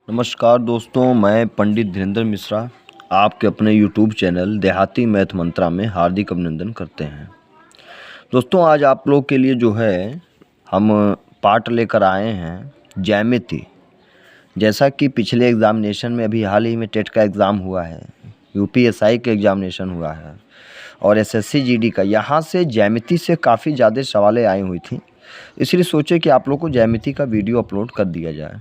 नमस्कार दोस्तों, मैं पंडित धीरेन्द्र मिश्रा आपके अपने यूट्यूब चैनल देहाती मैथ मंत्रा में हार्दिक अभिनंदन करते हैं। दोस्तों, आज आप लोग के लिए जो है हम पाठ लेकर आए हैं ज्यामिति। जैसा कि पिछले एग्ज़ामिनेशन में अभी हाल ही में टेट का एग्ज़ाम हुआ है, यूपीएसआई का एग्ज़ामिनेशन हुआ है और एसएससी जीडी का, यहाँ से ज्यामिति से काफ़ी ज़्यादा सवालें आई हुई थी। इसलिए सोचे कि आप लोग को ज्यामिति का वीडियो अपलोड कर दिया जाए।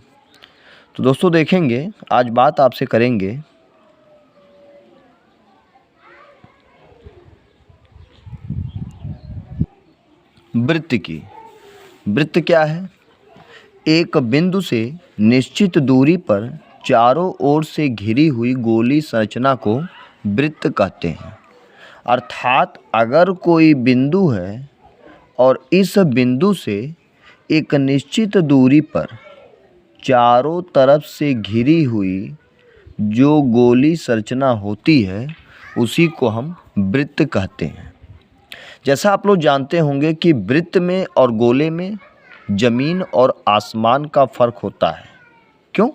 तो दोस्तों देखेंगे, आज बात आपसे करेंगे वृत्त की। वृत्त क्या है? एक बिंदु से निश्चित दूरी पर चारों ओर से घिरी हुई गोली संरचना को वृत्त कहते हैं। अर्थात अगर कोई बिंदु है और इस बिंदु से एक निश्चित दूरी पर चारों तरफ से घिरी हुई जो गोली संरचना होती है उसी को हम वृत्त कहते हैं। जैसा आप लोग जानते होंगे कि वृत्त में और गोले में ज़मीन और आसमान का फ़र्क होता है। क्यों?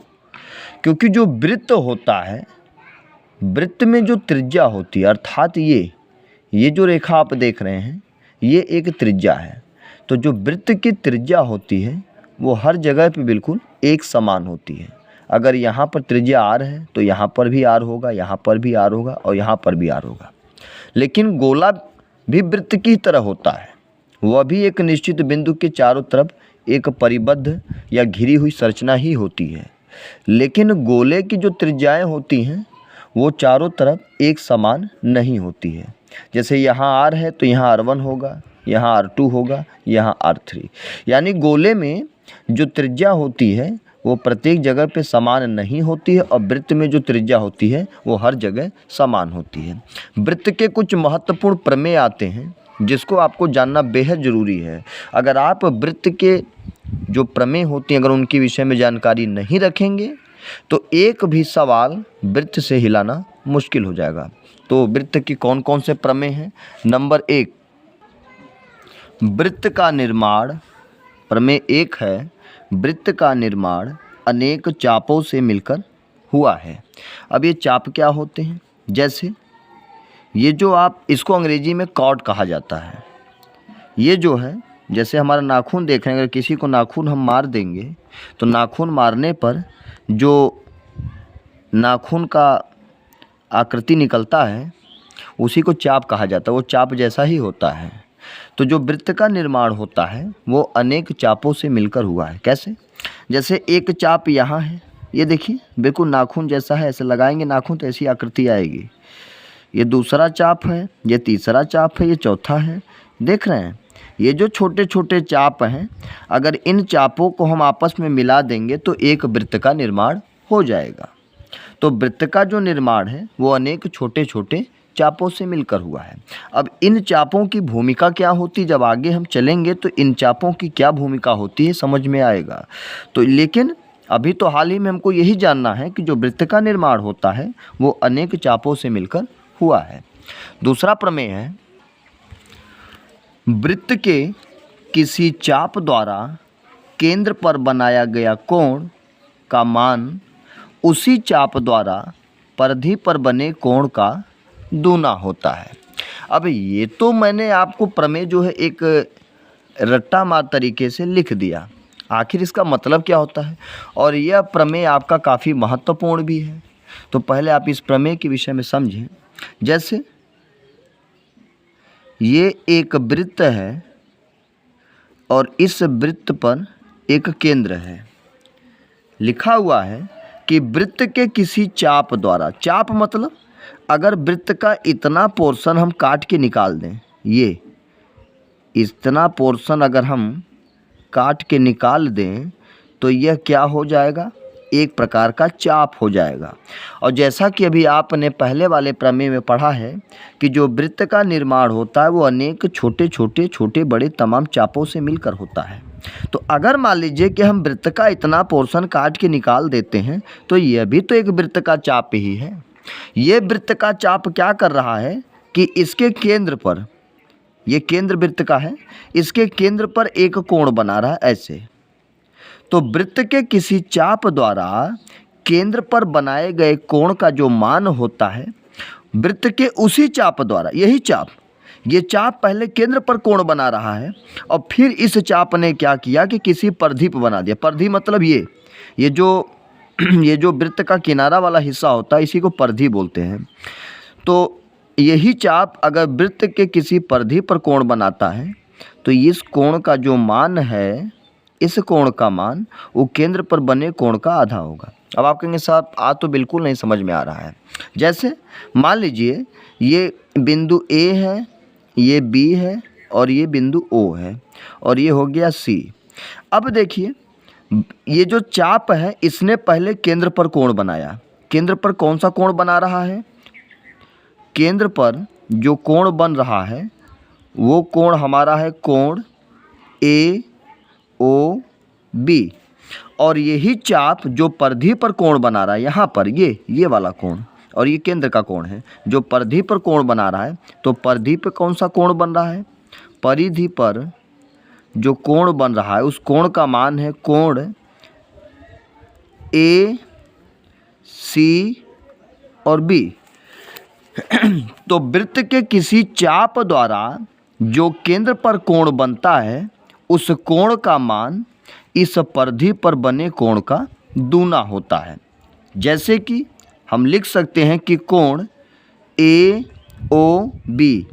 क्योंकि जो वृत्त होता है, वृत्त में जो त्रिज्या होती है, अर्थात ये जो रेखा आप देख रहे हैं ये एक त्रिज्या है। तो जो वृत्त की त्रिज्या होती है वो हर जगह पे बिल्कुल एक समान होती है। अगर यहाँ पर त्रिज्या आर है तो यहाँ पर भी आर होगा, यहाँ पर भी आर होगा और यहाँ पर भी आर होगा। लेकिन गोला भी वृत्त की तरह होता है, वह भी एक निश्चित बिंदु के चारों तरफ एक परिबद्ध या घिरी हुई संरचना ही होती है। लेकिन गोले की जो त्रिज्याएं होती हैं वो चारों तरफ एक समान नहीं होती है। जैसे यहाँ आर है तो यहाँ R1 होगा, यहाँ R2 होगा, यहाँ R3। यानी गोले में जो त्रिज्या होती है वो प्रत्येक जगह पे समान नहीं होती है और वृत्त में जो त्रिज्या होती है वो हर जगह समान होती है। वृत्त के कुछ महत्वपूर्ण प्रमेय आते हैं जिसको आपको जानना बेहद ज़रूरी है। अगर आप वृत्त के जो प्रमेय होती हैं अगर उनके विषय में जानकारी नहीं रखेंगे तो एक भी सवाल वृत्त से हिलाना मुश्किल हो जाएगा। तो वृत्त के कौन कौन से प्रमेय हैं? नंबर 1, वृत्त का निर्माण। प्रमेय 1 है, वृत्त का निर्माण अनेक चापों से मिलकर हुआ है। अब ये चाप क्या होते हैं? जैसे ये जो आप इसको अंग्रेजी में कॉर्ड कहा जाता है। ये जो है, जैसे हमारा नाखून देख रहे हैं, अगर किसी को नाखून हम मार देंगे तो नाखून मारने पर जो नाखून का आकृति निकलता है उसी को चाप कहा जाता है। वो चाप जैसा ही होता है। तो जो वृत्त का निर्माण होता है वो अनेक चापों से मिलकर हुआ है। कैसे? जैसे एक चाप यहाँ है, ये देखिए बिल्कुल नाखून जैसा है, ऐसे लगाएंगे नाखून तो ऐसी आकृति आएगी। ये दूसरा चाप है, ये तीसरा चाप है, ये चौथा है। देख रहे हैं ये जो छोटे छोटे चाप हैं, अगर इन चापों को हम आपस में मिला देंगे तो एक वृत्त का निर्माण हो जाएगा। तो वृत्त का जो निर्माण है वो अनेक छोटे छोटे चापों से मिलकर हुआ है। अब इन चापों की भूमिका क्या होती है, जब आगे हम चलेंगे तो इन चापों की क्या भूमिका होती है समझ में आएगा। तो लेकिन अभी तो हाल ही में हमको यही जानना है कि जो वृत्त का निर्माण होता है वो अनेक चापों से मिलकर हुआ है। दूसरा प्रमेय है, वृत्त के किसी चाप द्वारा केंद्र पर बनाया गया कोण का मान उसी चाप द्वारा परिधि पर बने कोण का दूना होता है। अब ये तो मैंने आपको प्रमेय जो है एक रट्टा मार तरीके से लिख दिया, आखिर इसका मतलब क्या होता है और यह प्रमेय आपका काफ़ी महत्वपूर्ण भी है। तो पहले आप इस प्रमेय के विषय में समझें। जैसे ये एक वृत्त है और इस वृत्त पर एक केंद्र है। लिखा हुआ है कि वृत्त के किसी चाप द्वारा, चाप मतलब अगर वृत्त का इतना पोर्शन हम काट के निकाल दें, ये इतना पोर्शन अगर हम काट के निकाल दें तो यह क्या हो जाएगा? एक प्रकार का चाप हो जाएगा। और जैसा कि अभी आपने पहले वाले प्रमेय में पढ़ा है कि जो वृत्त का निर्माण होता है वो अनेक छोटे छोटे छोटे बड़े तमाम चापों से मिलकर होता है। तो अगर मान लीजिए कि हम वृत्त का इतना पोर्शन काट के निकाल देते हैं तो यह भी तो एक वृत्त का चाप ही है। ये वृत्त का चाप क्या कर रहा है कि इसके केंद्र पर, ये केंद्र वृत्त का है, इसके केंद्र पर एक कोण बना रहा है ऐसे। तो वृत्त के किसी चाप द्वारा केंद्र पर बनाए गए कोण का जो मान होता है वृत्त के उसी चाप द्वारा, यही चाप, ये चाप पहले केंद्र पर कोण बना रहा है और फिर इस चाप ने क्या किया कि किसी परिधि पर बना दिया। परिधि मतलब ये जो वृत्त का किनारा वाला हिस्सा होता है इसी को परिधि बोलते हैं। तो यही चाप अगर वृत्त के किसी परिधि पर कोण बनाता है तो इस कोण का जो मान है, इस कोण का मान वो केंद्र पर बने कोण का आधा होगा। अब आप कहेंगे साहब आज तो बिल्कुल नहीं समझ में आ रहा है। जैसे मान लीजिए ये बिंदु A है, ये B है और ये बिंदु O है और ये हो गया C। अब देखिए ये जो चाप है इसने पहले केंद्र पर कोण बनाया। केंद्र पर कौन सा कोण बना रहा है? केंद्र पर जो कोण बन रहा है वो कोण हमारा है कोण AOB। और यही चाप जो परिधि पर कोण बना रहा है यहाँ पर ये वाला कोण, और ये केंद्र का कोण है जो परिधि पर कोण बना रहा है। तो परिधि पर कौन सा कोण बन रहा है? परिधि पर जो कोण बन रहा है उस कोण का मान है कोण AC और B। तो वृत्त के किसी चाप द्वारा जो केंद्र पर कोण बनता है उस कोण का मान इस परिधि पर बने कोण का दूना होता है। जैसे कि हम लिख सकते हैं कि कोण AOB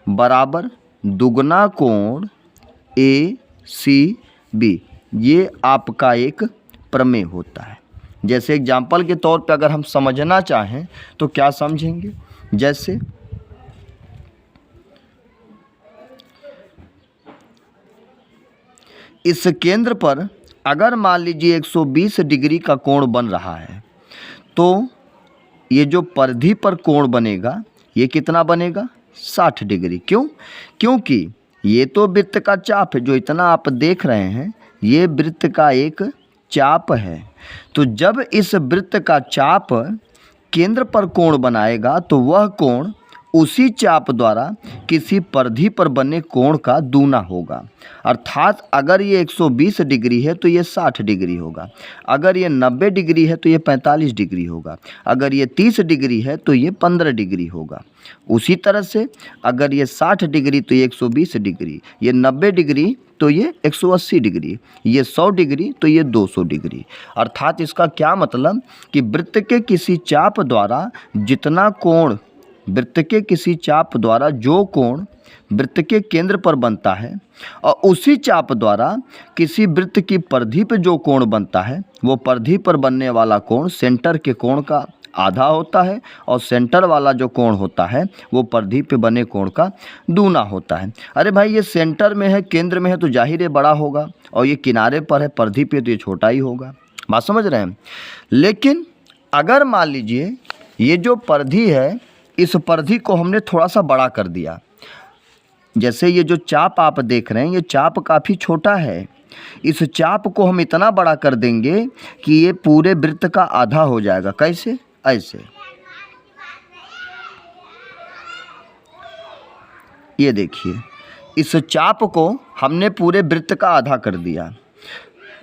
बराबर दुगना कोण ACB। ये आपका एक प्रमेय होता है। जैसे एग्जाम्पल के तौर पे अगर हम समझना चाहें तो क्या समझेंगे? जैसे इस केंद्र पर अगर मान लीजिए 120 डिग्री का कोण बन रहा है तो ये जो परिधि पर कोण बनेगा ये कितना बनेगा? 60 डिग्री। क्यों? क्योंकि ये तो वृत्त का चाप है, जो इतना आप देख रहे हैं ये वृत्त का एक चाप है। तो जब इस वृत्त का चाप केंद्र पर कोण बनाएगा तो वह कोण उसी चाप द्वारा किसी परिधि पर बने कोण का दूना होगा। अर्थात अगर ये 120 डिग्री है तो ये 60 डिग्री होगा, अगर ये 90 डिग्री है तो ये 45 डिग्री होगा, अगर ये 30 डिग्री है तो ये 15 डिग्री होगा। उसी तरह से अगर ये 60 डिग्री तो ये 120 डिग्री, ये 90 डिग्री तो ये 180 डिग्री, ये 100 डिग्री तो ये 200 डिग्री। अर्थात इसका क्या मतलब कि वृत्त के किसी चाप द्वारा जितना कोण, वृत्त के किसी चाप द्वारा जो कोण वृत्त के केंद्र पर बनता है और उसी चाप द्वारा किसी वृत्त की परिधि पर जो कोण बनता है वो परिधि पर बनने वाला कोण सेंटर के कोण का आधा होता है और सेंटर वाला जो कोण होता है वो परिधि पे बने कोण का दूना होता है। अरे भाई ये सेंटर में है, केंद्र में है तो जाहिर है बड़ा होगा, और ये किनारे पर है परिधि पे तो ये छोटा ही होगा। बात समझ रहे हैं? लेकिन अगर मान लीजिए ये जो परिधि है इस परिधि को हमने थोड़ा सा बड़ा कर दिया। जैसे ये जो चाप आप देख रहे हैं ये चाप काफ़ी छोटा है, इस चाप को हम इतना बड़ा कर देंगे कि ये पूरे वृत्त का आधा हो जाएगा। कैसे? ऐसे। ये देखिए इस चाप को हमने पूरे वृत्त का आधा कर दिया।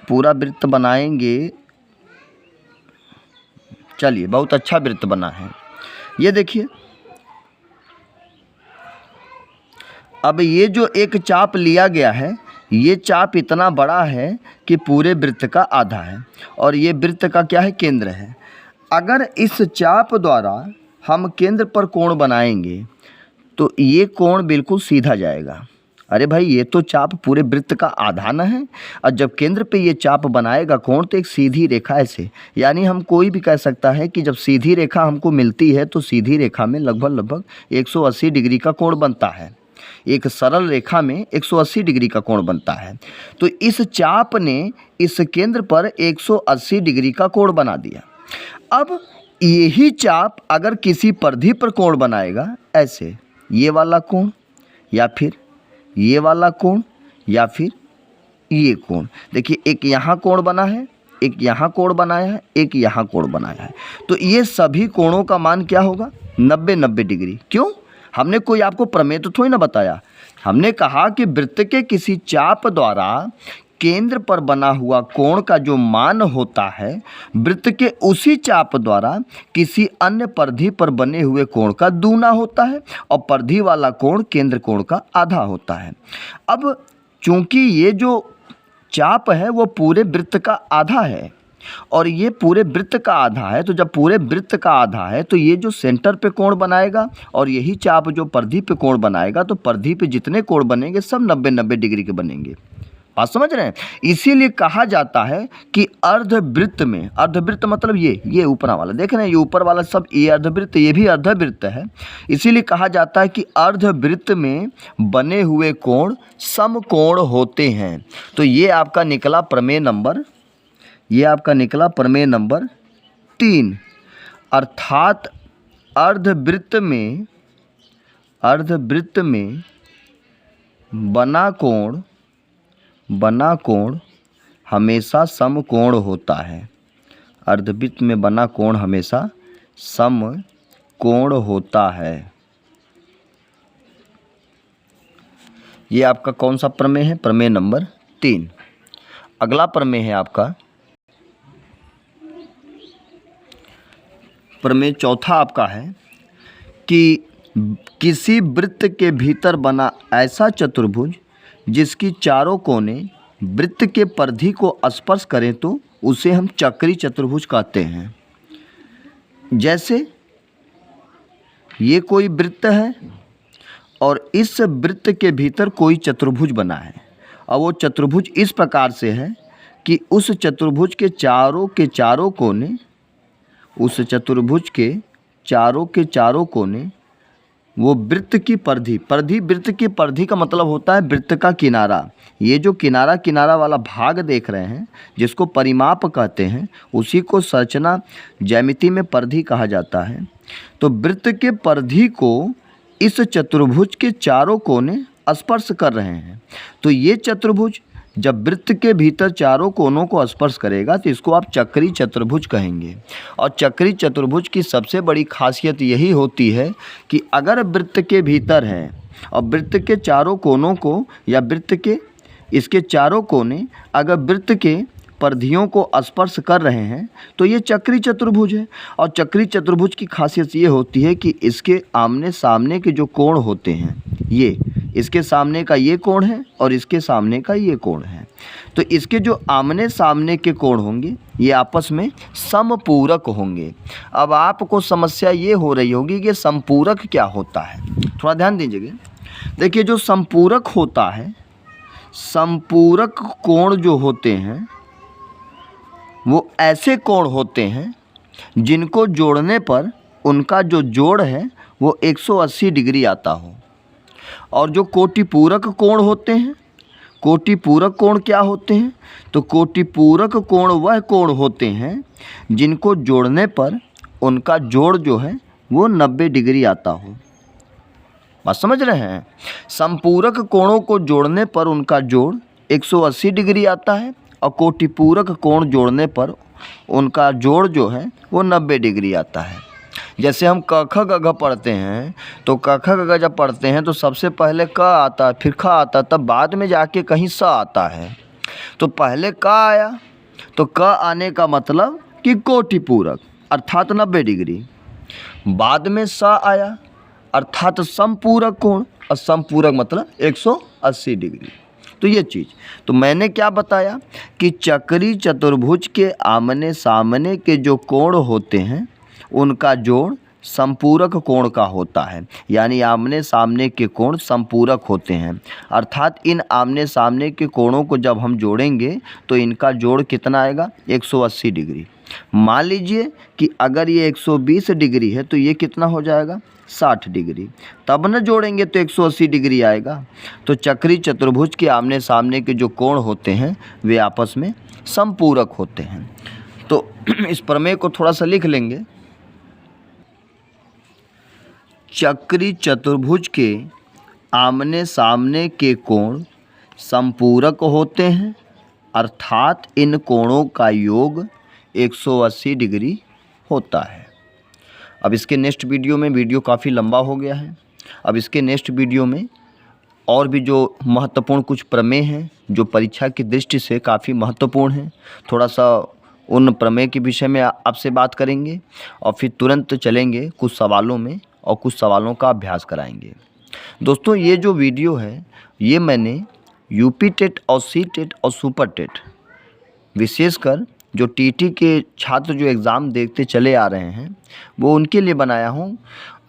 पूरा वृत्त बनाएंगे, चलिए बहुत अच्छा वृत्त बना है। ये देखिए अब ये जो एक चाप लिया गया है ये चाप इतना बड़ा है कि पूरे वृत्त का आधा है और ये वृत्त का क्या है? केंद्र है। अगर इस चाप द्वारा हम केंद्र पर कोण बनाएंगे तो ये कोण बिल्कुल सीधा जाएगा। अरे भाई ये तो चाप पूरे वृत्त का आधा न है, और जब केंद्र पे ये चाप बनाएगा कोण तो एक सीधी रेखा ऐसे, यानी हम कोई भी कह सकता है कि जब सीधी रेखा हमको मिलती है तो सीधी रेखा में लगभग 180 डिग्री का कोण बनता है। एक सरल रेखा में 180 डिग्री का कोण बनता है। तो इस चाप ने इस केंद्र पर 180 डिग्री का कोण बना दिया। अब यही चाप अगर किसी परिधि पर कोण बनाएगा ऐसे, ये वाला कोण या फिर ये वाला कोण या फिर ये कोण, देखिए एक यहाँ कोण बना है, एक यहाँ कोण बनाया है, एक यहाँ कोण बनाया है, तो ये सभी कोणों का मान क्या होगा? 90-90 डिग्री। क्यों? हमने कोई आपको प्रमेय तो थोड़ी ना बताया, हमने कहा कि वृत्त के किसी चाप द्वारा केंद्र पर बना हुआ कोण का जो मान होता है वृत्त के उसी चाप द्वारा किसी अन्य परिधि पर बने हुए कोण का दूना होता है और परिधि वाला कोण केंद्र कोण का आधा होता है। अब चूंकि ये जो चाप है वो पूरे वृत्त का आधा है और ये पूरे वृत्त का आधा है, तो जब पूरे वृत्त का आधा है तो ये जो सेंटर पे कोण बनाएगा और यही चाप जो परिधि पे कोण बनाएगा, तो परिधि पे जितने कोण बनेंगे सब 90-90 डिग्री के बनेंगे। बात समझ रहे हैं? इसीलिए कहा जाता है कि अर्धवृत्त में, अर्धवृत्त मतलब ये ऊपर वाला, देख रहे हैं, ये ऊपर वाला सब ये अर्धवृत्त, ये भी अर्धवृत्त है। इसीलिए कहा जाता है कि अर्धवृत्त में बने हुए कोण समकोण होते हैं। तो ये आपका निकला प्रमेय नंबर, ये आपका निकला प्रमेय नंबर 3, अर्थात अर्धवृत्त में बना कोण हमेशा समकोण होता है। अर्धवृत्त में बना कोण हमेशा समकोण होता है। ये आपका कौन सा प्रमेय है? प्रमेय नंबर 3। अगला प्रमेय है आपका प्रमेय चौथा आपका है कि किसी वृत्त के भीतर बना ऐसा चतुर्भुज जिसकी चारों कोने वृत्त के परिधि को स्पर्श करें तो उसे हम चक्री चतुर्भुज कहते हैं। जैसे ये कोई वृत्त है और इस वृत्त के भीतर कोई चतुर्भुज बना है और वो चतुर्भुज इस प्रकार से है कि उस चतुर्भुज के चारों कोने, उस चतुर्भुज के चारों कोने वो वृत्त की परिधि, वृत्त की परिधि का मतलब होता है वृत्त का किनारा। ये जो किनारा वाला भाग देख रहे हैं जिसको परिमाप कहते हैं, उसी को संरचना ज्यामिति में परिधि कहा जाता है। तो वृत्त के परिधि को इस चतुर्भुज के चारों कोने स्पर्श कर रहे हैं। तो ये चतुर्भुज जब वृत्त के भीतर चारों कोनों को स्पर्श करेगा तो इसको आप चक्री चतुर्भुज कहेंगे। और चक्री चतुर्भुज की सबसे बड़ी खासियत यही होती है कि अगर वृत्त के भीतर है और वृत्त के चारों कोनों को, या वृत्त के इसके चारों कोने अगर वृत्त के परिधियों को स्पर्श कर रहे हैं तो ये चक्री चतुर्भुज है। और चक्री चतुर्भुज की खासियत ये होती है कि इसके आमने सामने के जो कोण होते हैं, ये इसके सामने का ये कोण है और इसके सामने का ये कोण है, तो इसके जो आमने सामने के कोण होंगे ये आपस में समपूरक होंगे। अब आपको समस्या ये हो रही होगी कि समपूरक क्या होता है, थोड़ा ध्यान दीजिएगा। देखिए जो समपूरक होता है, समपूरक कोण जो होते हैं वो ऐसे कोण होते हैं जिनको जोड़ने पर उनका जो जोड़ है वो 180 डिग्री आता हो। और जो कोटिपूरक कोण होते हैं, कोटिपूरक कोण क्या होते हैं? तो कोटिपूरक कोण वह कोण होते हैं जिनको जोड़ने पर उनका जोड़ जो है वो 90 डिग्री आता हो। बात समझ रहे हैं? समपूरक कोणों को जोड़ने पर उनका जोड़ 180 डिग्री आता है और कोटिपूरक कोण जोड़ने पर उनका जोड़ जो है वो 90 डिग्री आता है। जैसे हम क ख ग घ पढ़ते हैं तो क ख ग घ जब पढ़ते हैं तो सबसे पहले क आता है, फिर ख आता है, तब बाद में जाके कहीं स आता है। तो पहले क आया तो क आने का मतलब कि कोटिपूरक अर्थात 90 डिग्री, बाद में स आया अर्थात समपूरक कोण, और समपूरक मतलब 180 डिग्री। तो ये चीज़ तो मैंने क्या बताया कि चक्री चतुर्भुज के आमने सामने के जो कोण होते हैं उनका जोड़ समपूरक कोण का होता है, यानी आमने सामने के कोण समपूरक होते हैं। अर्थात इन आमने सामने के कोणों को जब हम जोड़ेंगे तो इनका जोड़ कितना आएगा? 180 डिग्री। मान लीजिए कि अगर ये 120 डिग्री है तो ये कितना हो जाएगा? 60 डिग्री। तब न जोड़ेंगे तो 180 डिग्री आएगा। तो चक्री चतुर्भुज के आमने सामने के जो कोण होते हैं वे आपस में समपूरक होते हैं। तो इस प्रमेय को थोड़ा सा लिख लेंगे। चक्री चतुर्भुज के आमने सामने के कोण समपूरक होते हैं, अर्थात इन कोणों का योग 180 डिग्री होता है। अब इसके नेक्स्ट वीडियो में, वीडियो काफ़ी लंबा हो गया है, अब इसके नेक्स्ट वीडियो में और भी जो महत्वपूर्ण कुछ प्रमेय हैं जो परीक्षा की दृष्टि से काफ़ी महत्वपूर्ण हैं, थोड़ा सा उन प्रमेय के विषय में आपसे बात करेंगे और फिर तुरंत चलेंगे कुछ सवालों में और कुछ सवालों का अभ्यास कराएंगे। दोस्तों, ये जो वीडियो है ये मैंने यूपी टेट और सी टेट और सुपर टेट, विशेषकर जो टीटी के छात्र जो एग्ज़ाम देखते चले आ रहे हैं वो उनके लिए बनाया हूँ।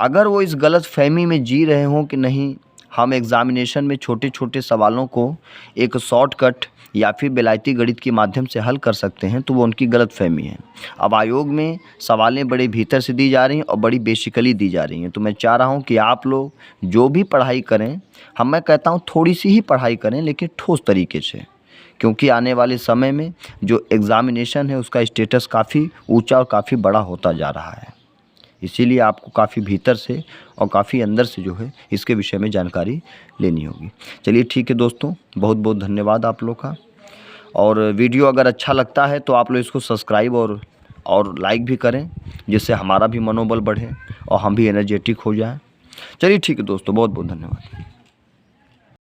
अगर वो इस गलत फहमी में जी रहे हों कि नहीं हम एग्ज़ामिनेशन में छोटे छोटे सवालों को एक शॉर्टकट या फिर बेलायती गणित के माध्यम से हल कर सकते हैं, तो वो उनकी गलत फहमी है। अब आयोग में सवालें बड़े भीतर से दी जा रही हैं और बड़ी बेसिकली दी जा रही हैं, तो मैं चाह रहा हूँ कि आप लोग जो भी पढ़ाई करें, मैं कहता हूँ थोड़ी सी ही पढ़ाई करें लेकिन ठोस तरीके से, क्योंकि आने वाले समय में जो एग्ज़ामिनेशन है उसका स्टेटस काफ़ी ऊंचा और काफ़ी बड़ा होता जा रहा है। इसीलिए आपको काफ़ी भीतर से और काफ़ी अंदर से जो है इसके विषय में जानकारी लेनी होगी। चलिए ठीक है दोस्तों, बहुत बहुत धन्यवाद आप लोग का। और वीडियो अगर अच्छा लगता है तो आप लोग इसको सब्सक्राइब और लाइक भी करें, जिससे हमारा भी मनोबल बढ़े और हम भी एनर्जेटिक हो जाएं। चलिए ठीक है दोस्तों, बहुत बहुत धन्यवाद।